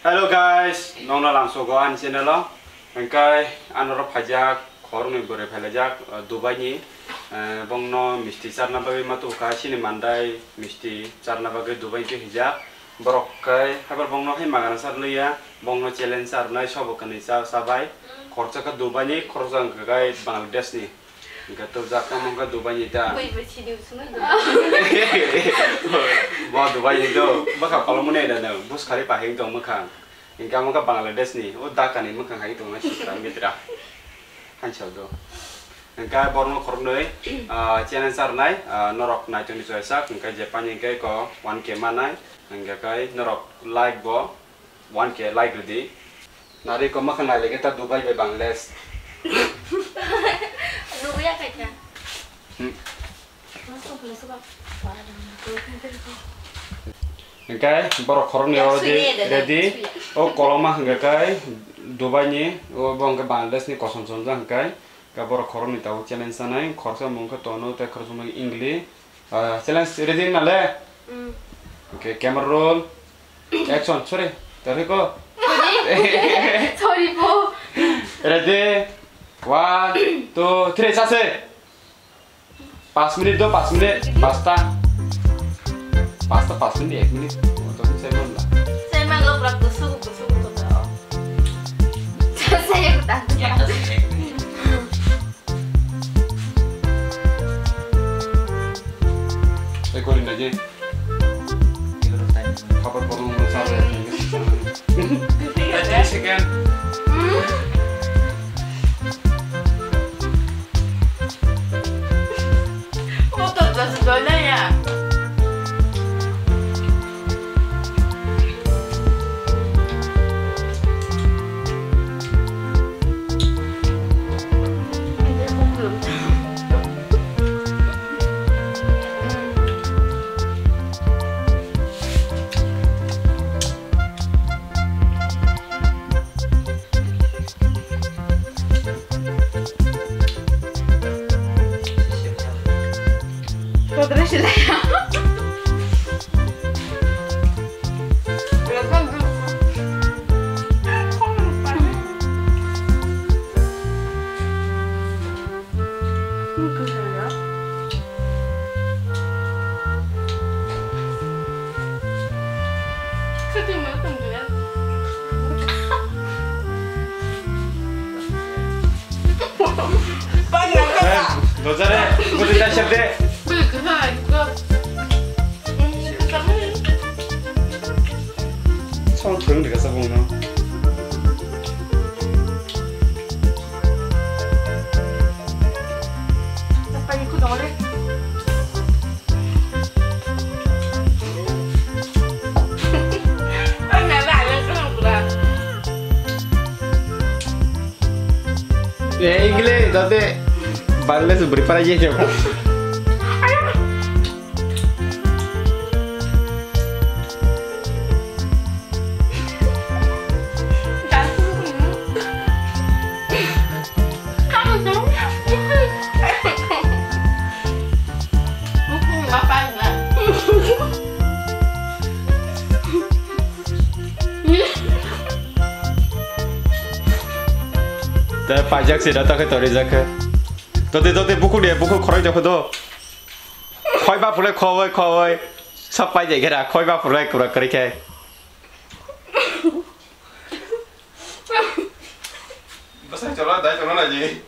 Hello guys, nongna langsung go an channel lo. Engkai anoro pajak khor ni bore phelajak Dubai ni bongno misti charna bagai matu ka sini mandai misti charna bagai Dubai ke hijak borok kai habar bongno hai magana sarluya bongno challenge sarnai sobo kani sabai khorcha ka Dubai ni khorcha kai Bangladesh ni gato jakka mongka Dubai ni ta bo Dubai ni do baka kolomune da no bus khari pahing dong mekang ingka mongka Bangladesh ni o dakani mekang hai dong sitra mitra hansau do engka borno khornoi channel sarnai norok nai tuni choisak engka Japan engka ko 1k manai engka kai norok like bo 1k like redi nari ko mekang nai lagi ta Dubai be Bangladesh Dubai ya kayaknya. Engkai borok khorni ready o koloma engkai Dubai ni o bong ke Bangladesh ni kosom somja engkai ka borok khorni tau challenge sanai khorsa mongka tono te khorsa mong English challenge ready na le okay camera roll action sorry tari ko Sorry po. ready 1 2 3 sase 5 menit do 5 menit pasta 5 menit 1 menit untuk saya lah Saya emang lo praktis suku tuh tau. Saya ikutan. Ya recording aja kapan perlu sampai sekian Sebetulnya ya. Terus lah ya. Dozare, gue tidak siap deh. 처음 그런 데 가서 보나? Apa ikut dong deh? Inggris, tapi Bangladesh prepare aja coba. Pajak sih datang ke Tori Zaka. Tote buku dia buku korang jauh tu. Koi ba pulai koi. Sampai je kira koi ba pulai kurang kerike. Pasal coba dah coba lagi.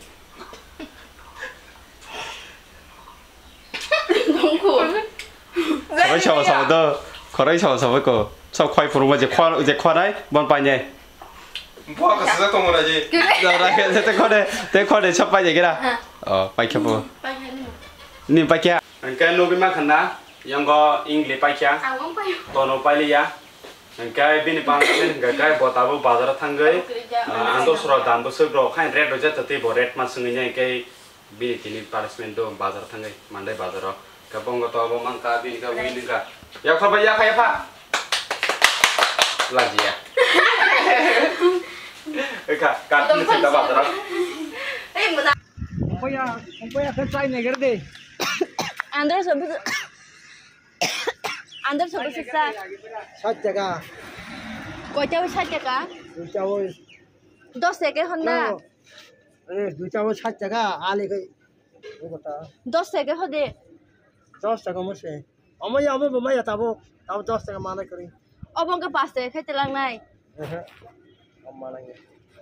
Tunggu. Korang coba sama tu. Korang coba sama ko. Sam koi pulai je koi dah bon panjang. Buat kesana tunggu lagi. Dah rakyat saya kau deh cepat je kira. Oh, pakai apa? Ni pakai. Engkau nubi makan na, yang kau English pakai. Awam pakai. Tono pakai ya. Engkau bini pangkat engkau buat tahu bazar tanggai. Ando surat ando sebro. Kain red roja tapi bo red masungnya engkau bini kini parasmen do bazar tanggai. Mandai bazar. Kapong kau tahu mangka bini kau bini kau. Ya kau bayar kaya apa? Lagi ya. Kat ni kita bazar. Mudah. Umpaya kan try नहीं करते अंदर सब siksa. सच जगह Kau 60 টাকা 10 টাকা হন না 260 টাকা আলে কই ও কথা 10 টাকা হদে 10 টাকা মসে আমার আমার মামা তাবো 10 টাকা মানা করি অবঙ্গ 5 টাকা খাইতে লাংনাই হ্যাঁ আমার লাগে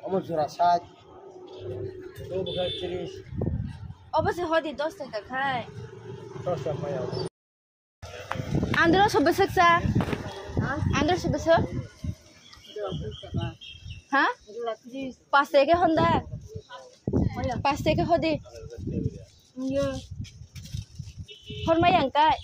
আমার জোড়া 60 তো বগা 30 অবশ্য হদি 10 টাকা খাই 10 টাকা মায়া Andro sebesar sa? Andro sebesar? Hah? 5 টাকা হন্দা 5 টাকা হদি Iya. Hon mayang kai.